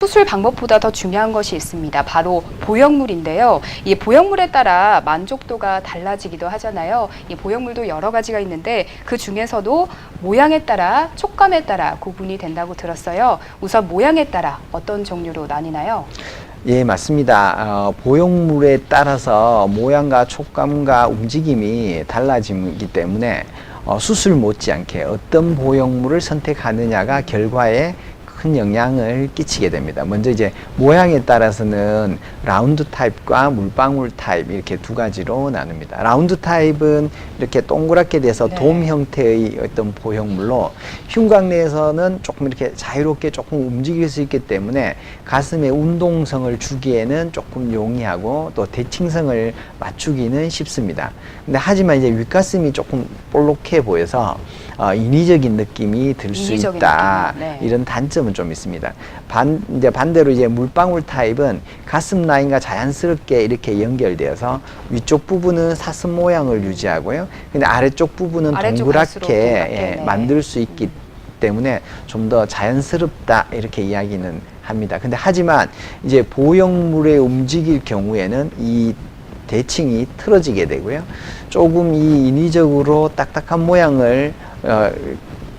수술 방법보다 더 중요한 것이 있습니다. 바로 보형물인데요. 이 보형물에 따라 만족도가 달라지기도 하잖아요. 이 보형물도 여러 가지가 있는데 그 중에서도 모양에 따라, 촉감에 따라 구분이 된다고 들었어요. 우선 모양에 따라 어떤 종류로 나뉘나요? 예, 맞습니다. 보형물에 따라서 모양과 촉감과 움직임이 달라지기 때문에 수술 못지않게 어떤 보형물을 선택하느냐가 결과에 큰 영향을 끼치게 됩니다. 먼저 이제 모양에 따라서는 라운드 타입과 물방울 타입 이렇게 두 가지로 나눕니다. 라운드 타입은 이렇게 동그랗게 돼서 돔 형태의 어떤 보형물로 흉곽 내에서는 조금 이렇게 자유롭게 조금 움직일 수 있기 때문에 가슴에 운동성을 주기에는 조금 용이하고 또 대칭성을 맞추기는 쉽습니다. 근데 하지만 이제 윗가슴이 조금 볼록해 보여서 인위적인 느낌이 들 수 있다. 이런 단점은 좀 있습니다. 반대로 이제 물방울 타입은 가슴 라인과 자연스럽게 이렇게 연결되어서 위쪽 부분은 사슴 모양을 유지하고요. 근데 아래쪽 부분은 동그랗게 만들 수 있기 때문에 좀 더 자연스럽다 이렇게 이야기는 합니다. 근데 하지만 이제 보형물에 움직일 경우에는 이 대칭이 틀어지게 되고요. 조금 이 인위적으로 딱딱한 모양을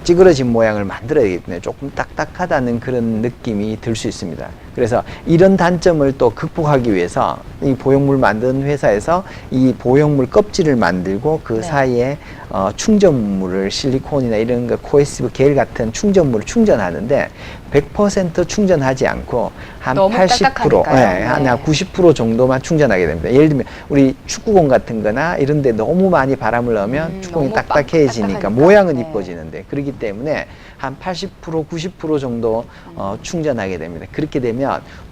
찌그러진 모양을 만들어야 되기 때문에 조금 딱딱하다는 그런 느낌이 들 수 있습니다. 그래서 이런 단점을 또 극복하기 위해서 이 보형물 만드는 회사에서 이 보형물 껍질을 만들고 그 사이에 충전물을 실리콘이나 이런 거 코에시브 겔 같은 충전물을 충전하는데 100% 충전하지 않고 한 80%, 한 90% 정도만 충전하게 됩니다. 예를 들면 우리 축구공 같은 거나 이런 데 너무 많이 바람을 넣으면 축구공이 딱딱해지니까 모양은 이뻐지는데 그렇기 때문에 한 80%, 90% 정도 충전하게 됩니다. 그렇게 되면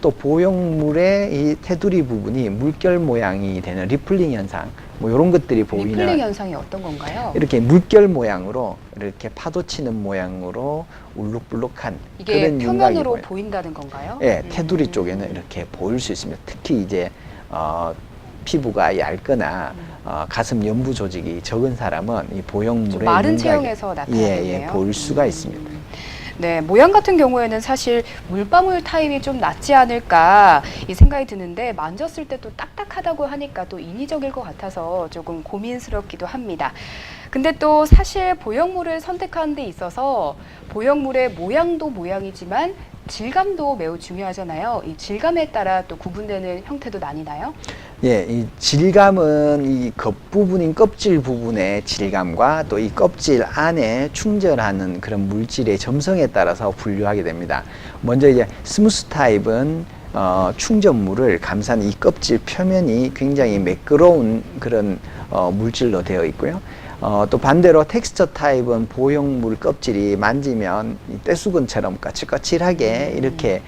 또 보형물의 이 테두리 부분이 물결 모양이 되는 리플링 현상, 뭐 이런 것들이 보이는. 리플링 현상이 어떤 건가요? 이렇게 물결 모양으로 이렇게 파도 치는 모양으로 울룩불룩한 이게 그런 표면으로 보인다는 건가요? 네, 테두리 쪽에는 이렇게 보일 수 있습니다. 특히 이제 피부가 얇거나 가슴 연부 조직이 적은 사람은 이 보형물의 마른 체형에서 나타나네요. 보일 수가 있습니다. 네, 모양 같은 경우에는 사실 물방울 타입이 좀 낫지 않을까 이 생각이 드는데 만졌을 때 또 딱딱하다고 하니까 또 인위적일 것 같아서 조금 고민스럽기도 합니다. 근데 또 사실 보형물을 선택하는 데 있어서 보형물의 모양도 모양이지만 질감도 매우 중요하잖아요. 이 질감에 따라 또 구분되는 형태도 나뉘나요? 예, 이 질감은 이 겉부분인 껍질 부분의 질감과 또 이 껍질 안에 충전하는 그런 물질의 점성에 따라서 분류하게 됩니다. 먼저 이제 스무스 타입은 충전물을 감싼 이 껍질 표면이 굉장히 매끄러운 그런 물질로 되어 있고요. 또 반대로 텍스처 타입은 보형물 껍질이 만지면 떼수건처럼 거칠거칠하게 이렇게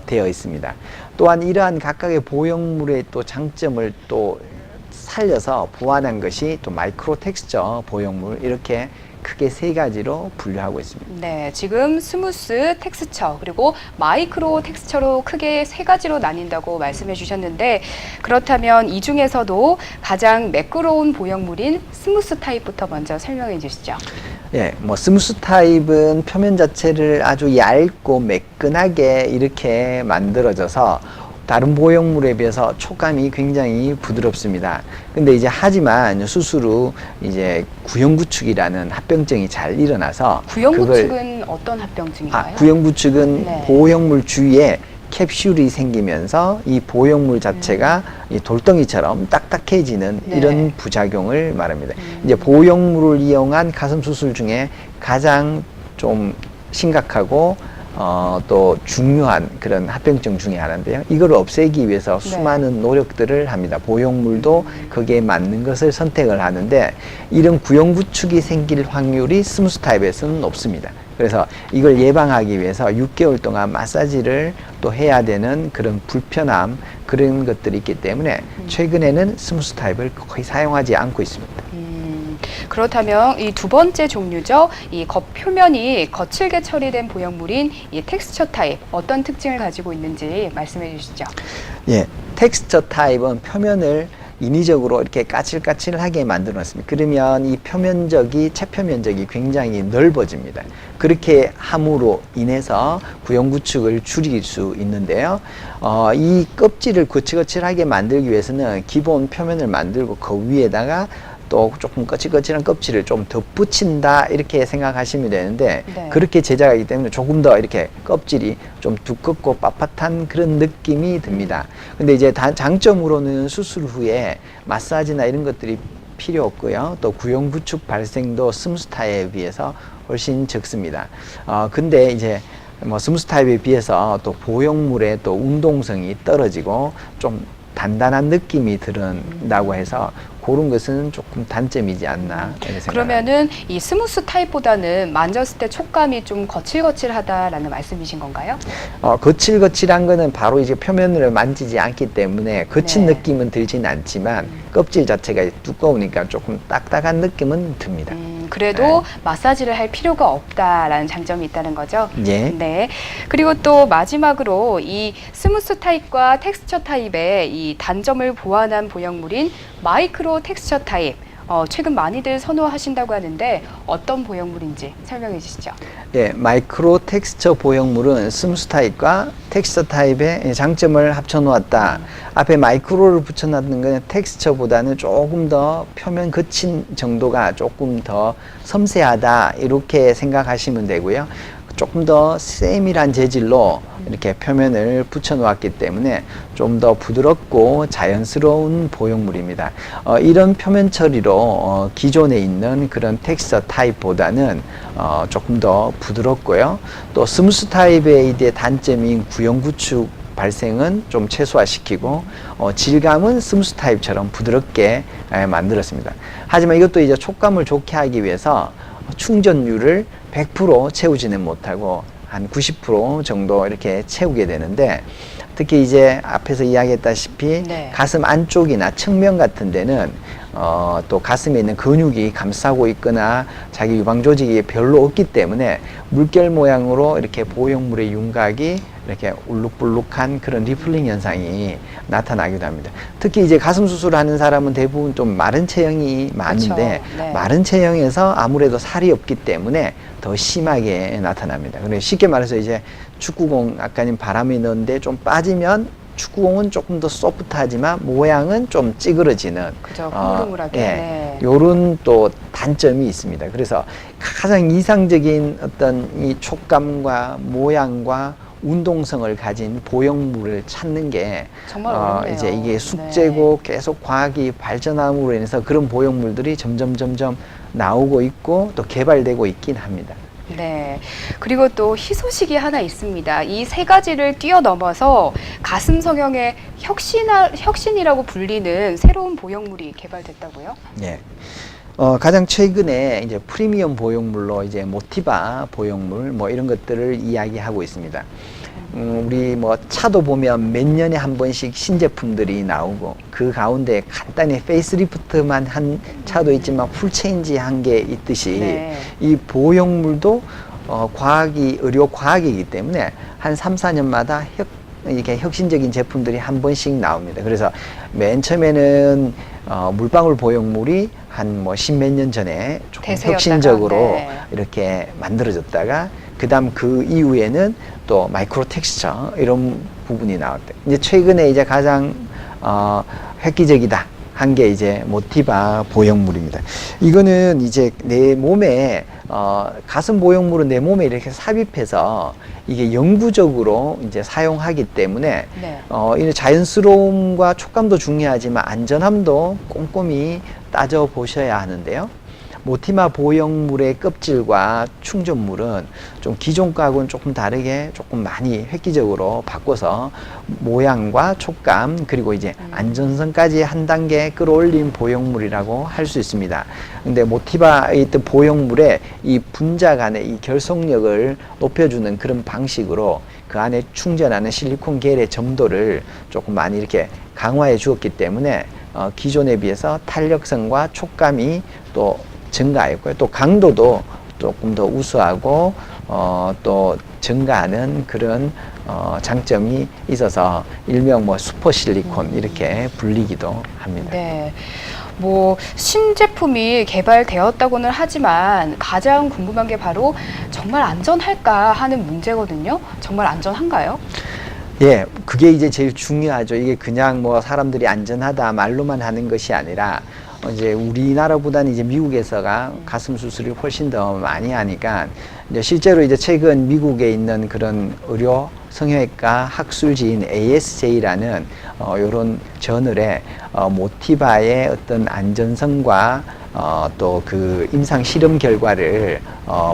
되어 있습니다. 또한 이러한 각각의 보형물의 또 장점을 또 살려서 보완한 것이 또 마이크로 텍스처 보형물 이렇게 크게 세 가지로 분류하고 있습니다. 네, 지금 스무스, 텍스처, 그리고 마이크로 텍스처로 크게 세 가지로 나뉜다고 말씀해 주셨는데 그렇다면 이 중에서도 가장 매끄러운 보형물인 스무스 타입부터 먼저 설명해 주시죠. 예, 뭐 스무스 타입은 표면 자체를 아주 얇고 매끈하게 이렇게 만들어져서 다른 보형물에 비해서 촉감이 굉장히 부드럽습니다. 근데 이제 하지만 수술 후 이제 구형구축이라는 합병증이 잘 일어나서 구형구축은 어떤 합병증인가요? 구형구축은 보형물 주위에 캡슐이 생기면서 이 보형물 자체가 이 돌덩이처럼 딱딱해지는 이런 부작용을 말합니다. 이제 보형물을 이용한 가슴 수술 중에 가장 좀 심각하고 또 중요한 그런 합병증 중에 하나인데요. 이걸 없애기 위해서 수많은 노력들을 합니다. 보형물도 거기에 맞는 것을 선택을 하는데 이런 구형구축이 생길 확률이 스무스 타입에서는 높습니다. 그래서 이걸 예방하기 위해서 6개월 동안 마사지를 또 해야 되는 그런 불편함 그런 것들이 있기 때문에 최근에는 스무스 타입을 거의 사용하지 않고 있습니다. 그렇다면 이 두 번째 종류죠. 이 겉표면이 거칠게 처리된 보형물인 이 텍스처 타입 어떤 특징을 가지고 있는지 말씀해 주시죠. 예, 텍스처 타입은 표면을 인위적으로 이렇게 까칠까칠하게 만들어 놨습니다. 그러면 이 표면적이 체표면적이 굉장히 넓어집니다. 그렇게 함으로 인해서 구형구축을 줄일 수 있는데요. 이 껍질을 거칠거칠하게 만들기 위해서는 기본 표면을 만들고 그 위에다가 또 조금 거칠거칠한 껍질을 좀 덧붙인다 이렇게 생각하시면 되는데 네. 그렇게 제작하기 때문에 조금 더 이렇게 껍질이 좀 두껍고 빳빳한 그런 느낌이 듭니다. 근데 이제 장점으로는 수술 후에 마사지나 이런 것들이 필요 없고요. 또 구형구축 발생도 스무스 타입에 비해서 훨씬 적습니다. 근데 이제 뭐 스무스 타입에 비해서 또 보형물의 또 운동성이 떨어지고 좀 단단한 느낌이 든다고 해서 그런 것은 조금 단점이지 않나 이렇게 생각합니다. 그러면은 이 스무스 타입보다는 만졌을 때 촉감이 좀 거칠거칠하다라는 말씀이신 건가요? 거칠거칠한 거는 바로 이제 표면을 만지지 않기 때문에 거친 네. 느낌은 들진 않지만 껍질 자체가 두꺼우니까 조금 딱딱한 느낌은 듭니다. 그래도 마사지를 할 필요가 없다라는 장점이 있다는 거죠? 예. 네. 그리고 또 마지막으로 이 스무스 타입과 텍스처 타입의 이 단점을 보완한 보형물인 마이크로 텍스처 타입. 최근 많이들 선호하신다고 하는데 어떤 보형물인지 설명해 주시죠. 예, 마이크로 텍스처 보형물은 스무스 타입과 텍스처 타입의 장점을 합쳐 놓았다. 앞에 마이크로를 붙여놨는 건 텍스처보다는 조금 더 표면 거친 정도가 조금 더 섬세하다 이렇게 생각하시면 되고요. 조금 더 세밀한 재질로 이렇게 표면을 붙여 놓았기 때문에 좀 더 부드럽고 자연스러운 보형물입니다. 이런 표면 처리로 기존에 있는 그런 텍스처 타입보다는 조금 더 부드럽고요. 또 스무스 타입의 이제 단점인 구형구축 발생은 좀 최소화시키고 질감은 스무스 타입처럼 부드럽게 만들었습니다. 하지만 이것도 이제 촉감을 좋게 하기 위해서 충전율을 100% 채우지는 못하고 한 90% 정도 이렇게 채우게 되는데 특히 이제 앞에서 이야기했다시피 네. 가슴 안쪽이나 측면 같은 데는 또 가슴에 있는 근육이 감싸고 있거나 자기 유방 조직이 별로 없기 때문에 물결 모양으로 이렇게 보형물의 윤곽이 이렇게 울룩불룩한 그런 리플링 현상이 나타나기도 합니다. 특히 이제 가슴 수술을 하는 사람은 대부분 좀 마른 체형이 많은데 그렇죠. 네. 마른 체형에서 아무래도 살이 없기 때문에 더 심하게 나타납니다. 그래서 쉽게 말해서 이제 축구공 아까님 바람이 넣는데 좀 빠지면 축구공은 조금 더 소프트하지만 모양은 좀 찌그러지는 그죠. 흐물흐물하게. 네. 요런 또 단점이 있습니다. 그래서 가장 이상적인 어떤 이 촉감과 모양과 운동성을 가진 보형물을 찾는 게 정말 어렵네요. 이제 이게 숙제고 계속 과학이 발전함으로 인해서 그런 보형물들이 점점 나오고 있고 또 개발되고 있긴 합니다. 네. 그리고 또 희소식이 하나 있습니다. 이 세 가지를 뛰어넘어서 가슴 성형의 혁신이라고 불리는 새로운 보형물이 개발됐다고요? 네. 가장 최근에 이제 프리미엄 보형물로 이제 모티바 보형물 뭐 이런 것들을 이야기하고 있습니다. 우리 뭐 차도 보면 몇 년에 한 번씩 신제품들이 나오고 그 가운데 간단히 페이스리프트만 한 차도 있지만 풀체인지 한 게 있듯이 네. 이 보형물도 의료 과학이기 때문에 한 3, 4년마다 이렇게 혁신적인 제품들이 한 번씩 나옵니다. 그래서 맨 처음에는 물방울 보형물이 한 뭐 십몇 년 전에 조금 대세였다가, 혁신적으로 네. 이렇게 만들어졌다가 그다음 그 이후에는 또 마이크로 텍스처 이런 부분이 나왔대. 이제 최근에 이제 가장 획기적이다 한 게 이제 모티바 보형물입니다. 이거는 이제 내 몸에 가슴 보형물은 내 몸에 이렇게 삽입해서 이게 영구적으로 이제 사용하기 때문에 네. 이 자연스러움과 촉감도 중요하지만 안전함도 꼼꼼히 따져 보셔야 하는데요. 모티마 보형물의 껍질과 충전물은 좀 기존 거하고는 조금 다르게 조금 많이 획기적으로 바꿔서 모양과 촉감 그리고 이제 안전성까지 한 단계 끌어올린 보형물이라고 할 수 있습니다. 근데 모티바의 있던 보형물의 이 분자 간의 이 결속력을 높여주는 그런 방식으로 그 안에 충전하는 실리콘 겔의 점도를 조금 많이 이렇게 강화해 주었기 때문에 기존에 비해서 탄력성과 촉감이 또 증가했고요. 또 강도도 조금 더 우수하고 또 증가하는 그런 장점이 있어서 일명 뭐 슈퍼 실리콘 이렇게 불리기도 합니다. 네. 뭐 신제품이 개발되었다고는 하지만 가장 궁금한 게 바로 정말 안전할까 하는 문제거든요. 정말 안전한가요? 예, 그게 이제 제일 중요하죠. 이게 그냥 뭐 사람들이 안전하다 말로만 하는 것이 아니라 이제 우리나라보다는 이제 미국에서가 가슴 수술을 훨씬 더 많이 하니까 이제 실제로 이제 최근 미국에 있는 그런 의료 성형외과 학술지인 ASJ라는 요런 저널에 모티바의 어떤 안전성과 또 그 임상 실험 결과를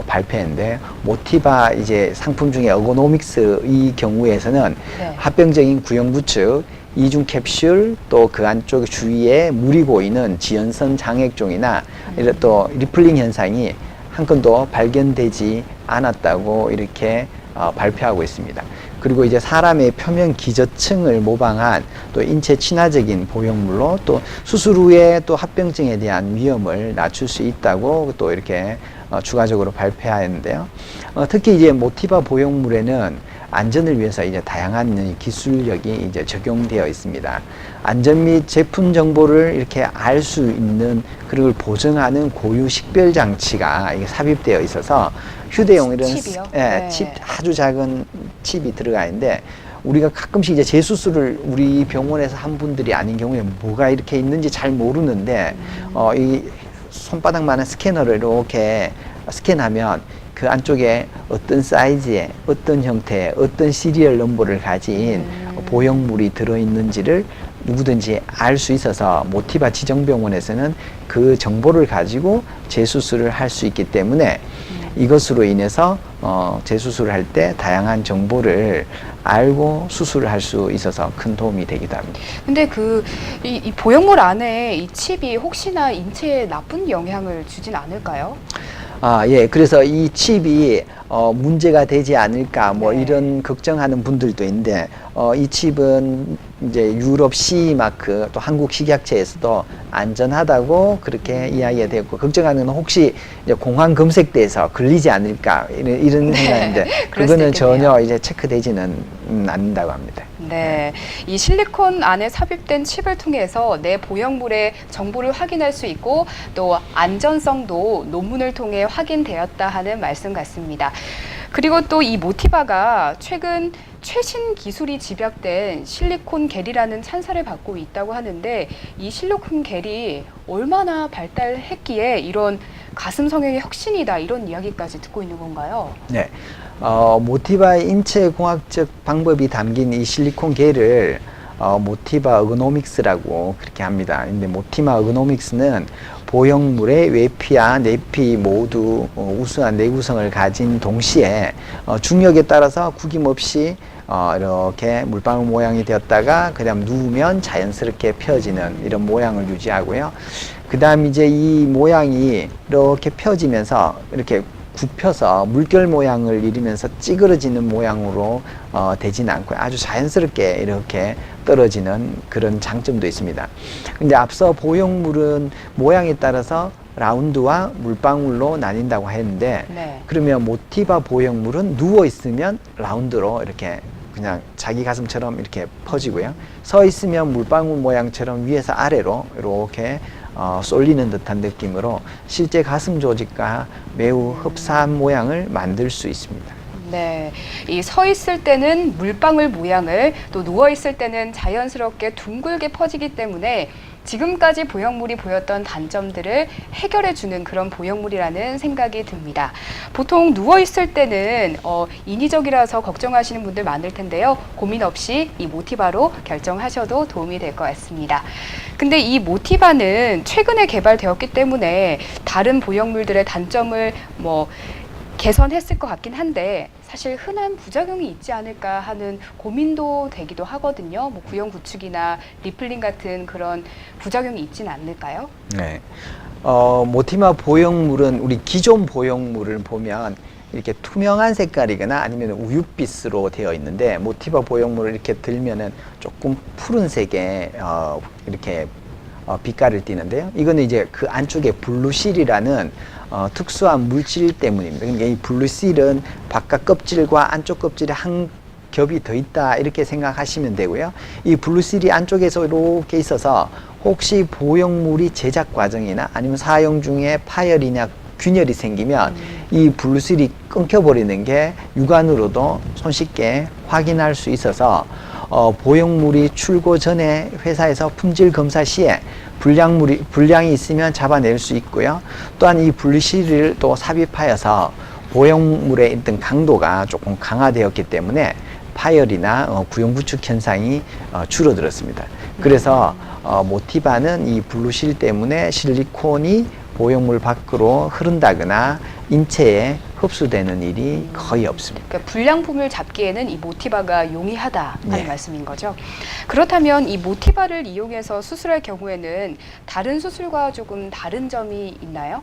발표했는데 모티바 이제 상품 중에 어고노믹스 이 경우에서는 네. 합병적인 구형 구축 이중 캡슐 또 그 안쪽 주위에 물이 고이는 지연성 장액종이나 이런 또 리플링 현상이 한 건도 발견되지 않았다고 이렇게 발표하고 있습니다. 그리고 이제 사람의 표면 기저층을 모방한 또 인체 친화적인 보형물로 또 수술 후에 또 합병증에 대한 위험을 낮출 수 있다고 또 이렇게 추가적으로 발표하였는데요. 특히 이제 모티바 보형물에는 안전을 위해서 이제 다양한 기술력이 이제 적용되어 있습니다. 안전 및 제품 정보를 이렇게 알 수 있는 그걸 보증하는 고유 식별 장치가 이게 삽입되어 있어서 휴대용 이런 칩이요? 예, 네. 칩 아주 작은 칩이 들어가 있는데 우리가 가끔씩 이제 재수술을 우리 병원에서 한 분들이 아닌 경우에 뭐가 이렇게 있는지 잘 모르는데 이 손바닥만한 스캐너를 이렇게 스캔하면 그 안쪽에 어떤 사이즈의 어떤 형태의 어떤 시리얼 넘버를 가진 보형물이 들어있는지를 누구든지 알 수 있어서 모티바 지정병원에서는 그 정보를 가지고 재수술을 할 수 있기 때문에 이것으로 인해서 재수술을 할 때 다양한 정보를 알고 수술을 할 수 있어서 큰 도움이 되기도 합니다. 근데 이 보형물 안에 이 칩이 혹시나 인체에 나쁜 영향을 주진 않을까요? 예. 그래서 이 칩이 문제가 되지 않을까 뭐 네. 이런 걱정하는 분들도 있는데 이 칩은 이제 유럽 CE 마크 또 한국 식약처에서도 안전하다고 그렇게 이야기가 되었고 걱정하는 건 혹시 이제 공항 검색대에서 걸리지 않을까 이런 네. 생각인데 그럴 수도 그거는 있겠네요. 전혀 이제 체크되지는 않는다고 합니다. 네, 이 실리콘 안에 삽입된 칩을 통해서 내 보형물의 정보를 확인할 수 있고 또 안전성도 논문을 통해 확인되었다 하는 말씀 같습니다. 그리고 또 이 모티바가 최근 최신 기술이 집약된 실리콘 겔이라는 찬사를 받고 있다고 하는데 이 실리콘 겔이 얼마나 발달했기에 이런 가슴 성형의 혁신이다 이런 이야기까지 듣고 있는 건가요? 네. 모티바의 인체공학적 방법이 담긴 이 실리콘 겔을 모티바 어그노믹스라고 그렇게 합니다. 근데 모티바 어그노믹스는 보형물의 외피와 내피 모두 우수한 내구성을 가진 동시에 중력에 따라서 구김없이 이렇게 물방울 모양이 되었다가 그다음 누우면 자연스럽게 펴지는 이런 모양을 유지하고요. 그다음 이제 이 모양이 이렇게 펴지면서 이렇게 굽혀서 물결 모양을 이루면서 찌그러지는 모양으로 되진 않고 아주 자연스럽게 이렇게 떨어지는 그런 장점도 있습니다. 근데 앞서 보형물은 모양에 따라서 라운드와 물방울로 나뉜다고 했는데 네. 그러면 모티바 보형물은 누워 있으면 라운드로 이렇게 그냥 자기 가슴처럼 이렇게 퍼지고요. 서 있으면 물방울 모양처럼 위에서 아래로 이렇게 쏠리는 듯한 느낌으로 실제 가슴 조직과 매우 흡사한 모양을 만들 수 있습니다. 네, 이 서 있을 때는 물방울 모양을 또 누워 있을 때는 자연스럽게 둥글게 퍼지기 때문에 지금까지 보형물이 보였던 단점들을 해결해 주는 그런 보형물이라는 생각이 듭니다. 보통 누워 있을 때는 인위적이라서 걱정하시는 분들 많을 텐데요. 고민 없이 이 모티바로 결정하셔도 도움이 될 것 같습니다. 근데 이 모티바는 최근에 개발되었기 때문에 다른 보형물들의 단점을 개선했을 것 같긴 한데 사실 흔한 부작용이 있지 않을까 하는 고민도 되기도 하거든요. 구형 구축이나 리플링 같은 그런 부작용이 있지는 않을까요? 네. 모티바 보형물은 우리 기존 보형물을 보면 이렇게 투명한 색깔이거나 아니면 우윳빛으로 되어 있는데 모티바 보형물을 이렇게 들면은 조금 푸른색의 이렇게 빛깔을 띠는데요. 이거는 이제 그 안쪽에 블루실이라는 특수한 물질 때문입니다. 그러니까 이 블루실은 바깥 껍질과 안쪽 껍질의 한 겹이 더 있다 이렇게 생각하시면 되고요. 이 블루실이 안쪽에서 이렇게 있어서 혹시 보형물이 제작 과정이나 아니면 사용 중에 파열이나 균열이 생기면 이 블루실이 끊겨버리는 게 육안으로도 손쉽게 확인할 수 있어서 보형물이 출고 전에 회사에서 품질 검사 시에 불량이 있으면 잡아낼 수 있고요. 또한 이 블루실을 또 삽입하여서 보형물의 어떤 강도가 조금 강화되었기 때문에 파열이나 구형부축 현상이 줄어들었습니다. 그래서 모티바는 이 블루실 때문에 실리콘이 보형물 밖으로 흐른다거나 인체에 흡수되는 일이 거의 없습니다. 그러니까 불량품을 잡기에는 이 모티바가 용이하다 하는 네. 말씀인 거죠. 그렇다면 이 모티바를 이용해서 수술할 경우에는 다른 수술과 조금 다른 점이 있나요?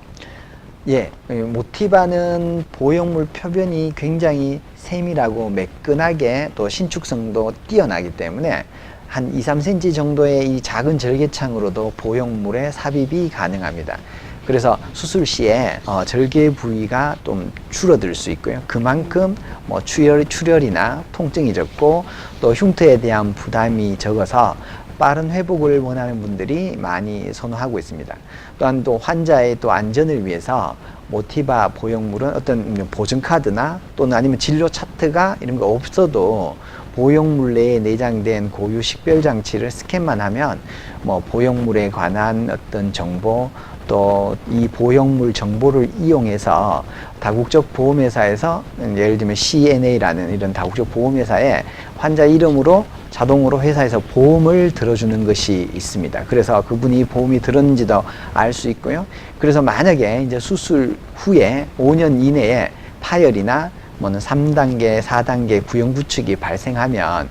예, 모티바는 보형물 표면이 굉장히 세밀하고 매끈하게 또 신축성도 뛰어나기 때문에 한 2, 3cm 정도의 이 작은 절개창으로도 보형물에 삽입이 가능합니다. 그래서 수술 시에 절개 부위가 좀 줄어들 수 있고요. 그만큼 뭐 출혈이나 통증이 적고 또 흉터에 대한 부담이 적어서 빠른 회복을 원하는 분들이 많이 선호하고 있습니다. 또한 또 환자의 또 안전을 위해서 모티바 보형물은 어떤 보증카드나 또는 아니면 진료 차트가 이런 거 없어도 보형물 내에 내장된 고유 식별 장치를 스캔만 하면 뭐 보형물에 관한 어떤 정보 또 이 보형물 정보를 이용해서 다국적 보험회사에서 예를 들면 CNA라는 이런 다국적 보험회사에 환자 이름으로 자동으로 회사에서 보험을 들어주는 것이 있습니다. 그래서 그분이 보험이 들었는지도 알 수 있고요. 그래서 만약에 이제 수술 후에 5년 이내에 파열이나 뭐는 3단계, 4단계 구형부축이 발생하면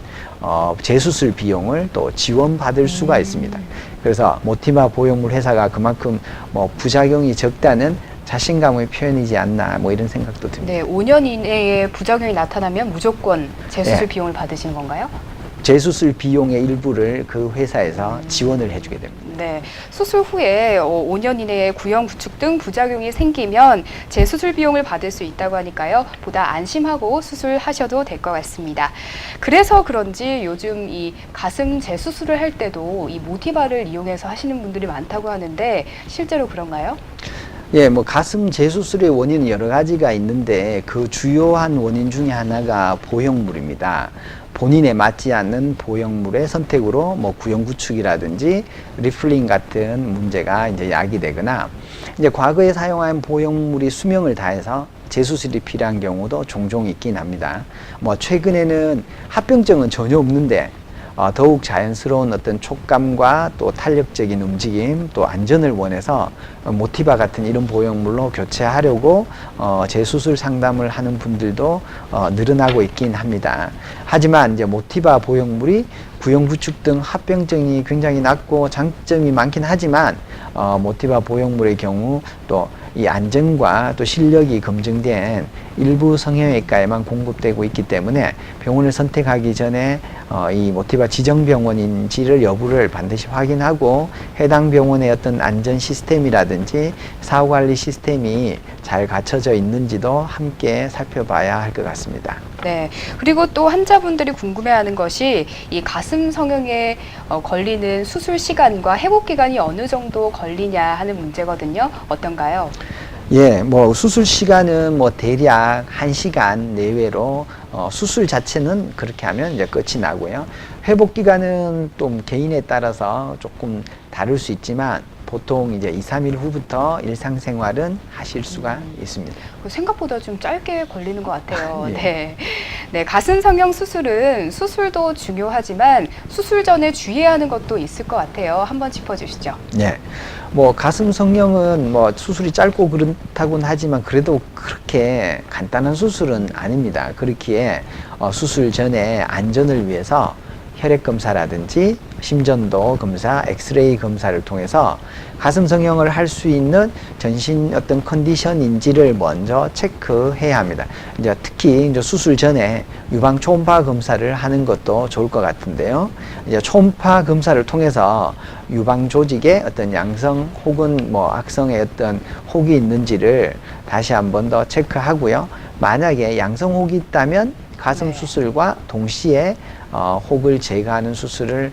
재수술 비용을 또 지원받을 수가 있습니다. 그래서 모티바 보형물 회사가 그만큼 뭐 부작용이 적다는 자신감의 표현이지 않나 뭐 이런 생각도 듭니다. 네, 5년 이내에 부작용이 나타나면 무조건 재수술 네. 비용을 받으시는 건가요? 재수술 비용의 일부를 그 회사에서 지원을 해주게 됩니다. 네, 수술 후에 5년 이내에 구형 부축 등 부작용이 생기면 재수술 비용을 받을 수 있다고 하니까요. 보다 안심하고 수술하셔도 될 것 같습니다. 그래서 그런지 요즘 이 가슴 재수술을 할 때도 이 모티바를 이용해서 하시는 분들이 많다고 하는데 실제로 그런가요? 예, 뭐 가슴 재수술의 원인은 여러 가지가 있는데 그 주요한 원인 중에 하나가 보형물입니다. 본인에 맞지 않는 보형물의 선택으로 뭐 구형구축이라든지 리플링 같은 문제가 이제 야기되거나 이제 과거에 사용한 보형물이 수명을 다해서 재수술이 필요한 경우도 종종 있긴 합니다. 뭐 최근에는 합병증은 전혀 없는데 더욱 자연스러운 어떤 촉감과 또 탄력적인 움직임 또 안전을 원해서 모티바 같은 이런 보형물로 교체하려고 재수술 상담을 하는 분들도 늘어나고 있긴 합니다. 하지만 이제 모티바 보형물이 구형부축 등 합병증이 굉장히 낮고 장점이 많긴 하지만 모티바 보형물의 경우 또 이 안전과 또 실력이 검증된 일부 성형외과에만 공급되고 있기 때문에 병원을 선택하기 전에 이 모티바 지정병원인지를 여부를 반드시 확인하고 해당 병원의 어떤 안전 시스템이라든지 사후관리 시스템이 잘 갖춰져 있는지도 함께 살펴봐야 할 것 같습니다. 네, 그리고 또 환자분들이 궁금해하는 것이 이 가슴 성형에 걸리는 수술 시간과 회복 기간이 어느 정도 걸리냐 하는 문제거든요. 어떤가요? 예, 뭐 수술 시간은 뭐 대략 1시간 내외로 수술 자체는 그렇게 하면 이제 끝이 나고요. 회복 기간은 또 개인에 따라서 조금 다를 수 있지만 보통 이제 2, 3일 후부터 일상생활은 하실 수가 있습니다. 생각보다 좀 짧게 걸리는 것 같아요. 예. 네. 네, 가슴 성형 수술은 수술도 중요하지만 수술 전에 주의해야 하는 것도 있을 것 같아요. 한번 짚어주시죠. 예. 뭐 가슴 성형은 뭐 수술이 짧고 그렇다고는 하지만 그래도 그렇게 간단한 수술은 아닙니다. 그렇기에 수술 전에 안전을 위해서 혈액 검사라든지 심전도 검사, 엑스레이 검사를 통해서 가슴 성형을 할 수 있는 전신 어떤 컨디션인지를 먼저 체크해야 합니다. 이제 특히 이제 수술 전에 유방 초음파 검사를 하는 것도 좋을 것 같은데요. 이제 초음파 검사를 통해서 유방 조직에 어떤 양성 혹은 뭐 악성의 어떤 혹이 있는지를 다시 한 번 더 체크하고요. 만약에 양성 혹이 있다면 가슴 네. 수술과 동시에 혹을 제거하는 수술을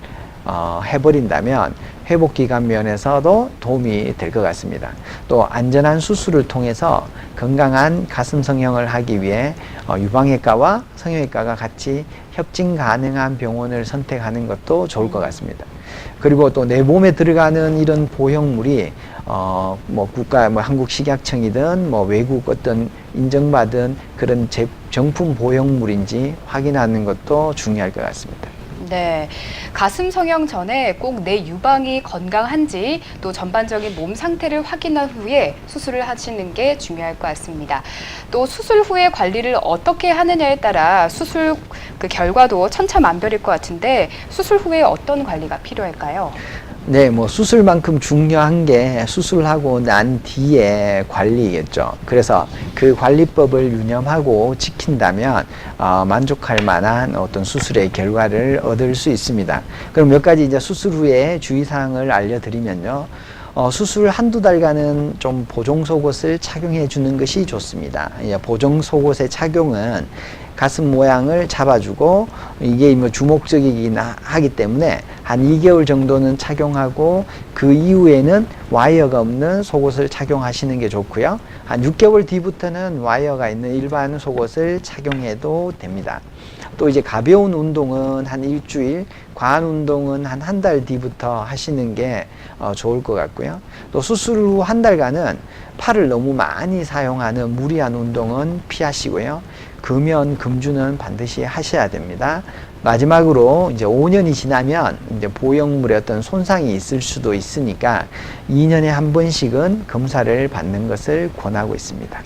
해버린다면 회복기간 면에서도 도움이 될 것 같습니다. 또 안전한 수술을 통해서 건강한 가슴 성형을 하기 위해 유방외과와 성형외과가 같이 협진 가능한 병원을 선택하는 것도 좋을 것 같습니다. 그리고 또 내 몸에 들어가는 이런 보형물이 한국식약청이든 외국 어떤 인정받은 그런 정품 보형물인지 확인하는 것도 중요할 것 같습니다. 네, 가슴 성형 전에 꼭 내 유방이 건강한지 또 전반적인 몸 상태를 확인한 후에 수술을 하시는 게 중요할 것 같습니다. 또 수술 후에 관리를 어떻게 하느냐에 따라 수술 그 결과도 천차만별일 것 같은데 수술 후에 어떤 관리가 필요할까요? 네, 수술만큼 중요한 게 수술하고 난 뒤에 관리겠죠. 그래서 그 관리법을 유념하고 지킨다면 만족할 만한 어떤 수술의 결과를 얻을 수 있습니다. 그럼 몇 가지 이제 수술 후에 주의사항을 알려드리면요. 수술 한두 달간은 좀 보정 속옷을 착용해 주는 것이 좋습니다. 보정 속옷의 착용은 가슴 모양을 잡아주고 이게 주목적이긴 하기 때문에 한 2개월 정도는 착용하고 그 이후에는 와이어가 없는 속옷을 착용하시는 게 좋고요. 한 6개월 뒤부터는 와이어가 있는 일반 속옷을 착용해도 됩니다. 또 이제 가벼운 운동은 한 일주일, 과한 운동은 한 달 뒤부터 하시는 게 좋을 것 같고요. 또 수술 후 한 달간은 팔을 너무 많이 사용하는 무리한 운동은 피하시고요. 금연, 금주는 반드시 하셔야 됩니다. 마지막으로 이제 5년이 지나면 이제 보형물의 어떤 손상이 있을 수도 있으니까 2년에 한 번씩은 검사를 받는 것을 권하고 있습니다.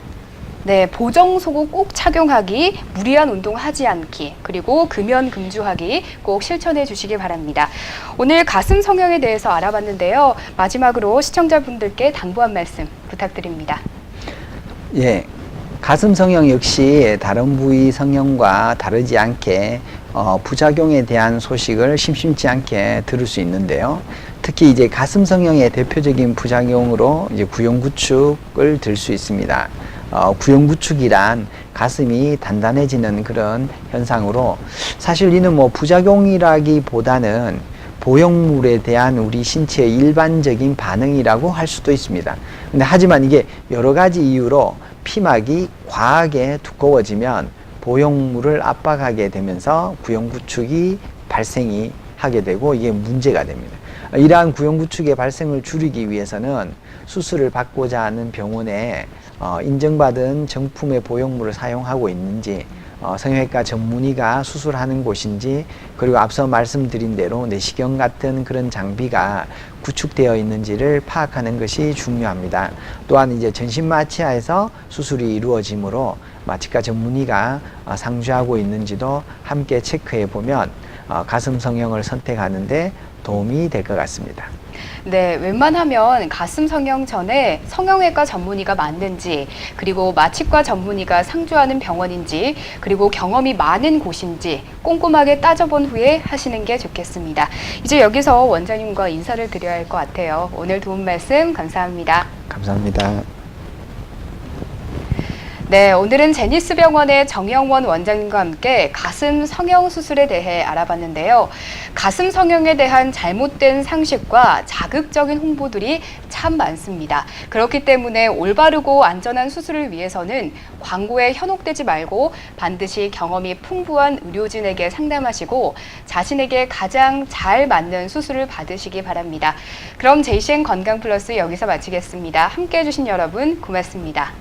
네, 보정 속옷 꼭 착용하기, 무리한 운동하지 않기, 그리고 금연 금주하기 꼭 실천해 주시기 바랍니다. 오늘 가슴 성형에 대해서 알아봤는데요. 마지막으로 시청자분들께 당부한 말씀 부탁드립니다. 예, 가슴 성형 역시 다른 부위 성형과 다르지 않게 부작용에 대한 소식을 심심치 않게 들을 수 있는데요. 특히 이제 가슴 성형의 대표적인 부작용으로 이제 구형구축을 들 수 있습니다. 구형구축이란 가슴이 단단해지는 그런 현상으로 사실 이는 부작용이라기보다는 보형물에 대한 우리 신체의 일반적인 반응이라고 할 수도 있습니다. 근데 하지만 이게 여러 가지 이유로 피막이 과하게 두꺼워지면 보형물을 압박하게 되면서 구형구축이 발생이 하게 되고 이게 문제가 됩니다. 이러한 구형구축의 발생을 줄이기 위해서는 수술을 받고자 하는 병원에 인정받은 정품의 보형물을 사용하고 있는지 성형외과 전문의가 수술하는 곳인지 그리고 앞서 말씀드린 대로 내시경 같은 그런 장비가 구축되어 있는지를 파악하는 것이 중요합니다. 또한 이제 전신마취하에서 수술이 이루어지므로 마취과 전문의가 상주하고 있는지도 함께 체크해 보면 가슴 성형을 선택하는데 도움이 될 것 같습니다. 네, 웬만하면 가슴 성형 전에 성형외과 전문의가 맞는지, 그리고 마취과 전문의가 상주하는 병원인지, 그리고 경험이 많은 곳인지 꼼꼼하게 따져본 후에 하시는 게 좋겠습니다. 이제 여기서 원장님과 인사를 드려야 할 것 같아요. 오늘 도움 말씀 감사합니다. 감사합니다. 네, 오늘은 제니스병원의 정영원 원장님과 함께 가슴 성형 수술에 대해 알아봤는데요. 가슴 성형에 대한 잘못된 상식과 자극적인 홍보들이 참 많습니다. 그렇기 때문에 올바르고 안전한 수술을 위해서는 광고에 현혹되지 말고 반드시 경험이 풍부한 의료진에게 상담하시고 자신에게 가장 잘 맞는 수술을 받으시기 바랍니다. 그럼 JCN 건강 플러스 여기서 마치겠습니다. 함께 해주신 여러분 고맙습니다.